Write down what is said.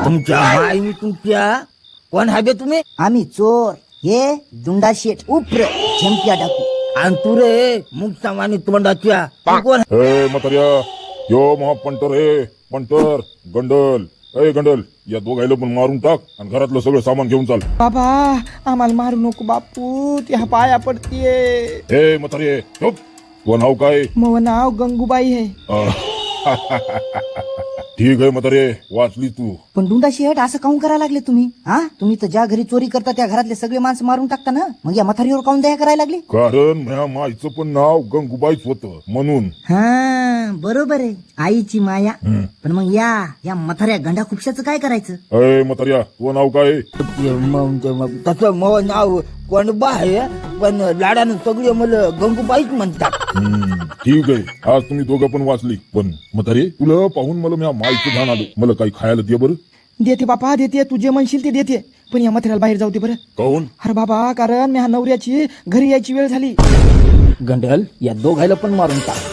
तुमच्या माई तुमच्या कोण हवे तुम्ही? आम्ही चोर, हे दुंडा शेठ उप्र झेंप्या डाकू. आणि तू रे मुक्तामानी तोंडाच्या तू कोण? हे म्हाताऱ्या, यो महा पंटर हे पंटर गंडल. ए गंडल, या दोघायला पण मारून टाक आणि घरातलं सगळं सामान घेऊन चाल. बाबा आम्हाला मारू नको बापू, त्या पाया पडतीये. हे म्हातारे चुप. तुझं नाव काय? मग नाव गंगूबाई आहे. ठीक आहे म्हातारे, वाचली तू. पण दुंडा शेठ असं काऊन करायला लागले तुम्ही? हा, तुम्ही तर ज्या घरी चोरी करता त्या घरातले सगळे माणसं मारून टाकता ना, मग या म्हातारीवर काऊन दया करायला लागले? कारण माझ्या माईचं पण नाव गंगूबाईच होतं म्हणून. हा बरोबर आहे, आईची माया. पण मग या म्हाताऱ्या गंडा खुपशाचं काय करायचं? अय म्हाताऱ्या, तुझं नाव काय? तसं मग नाव कोण बा आहे, पण लाडानं सगळे मला गंगूबाईच म्हणतात. ठीक आहे, आज तुम्ही दोघं पण वाचली. पण म्हातारे, तुला पाहून मला माझ्या माईचं ध्यान आलं. मला काही खायला दे बरं. देते बापा देते, तू जे म्हणशील ते देते, पण या म्हाताऱ्याला बाहेर जाऊ दे बरं. काहून? अरे बाबा, कारण माझ्या नवऱ्याची घरी यायची वेळ झाली. गंडल, या दोघायला पण मारून टाक.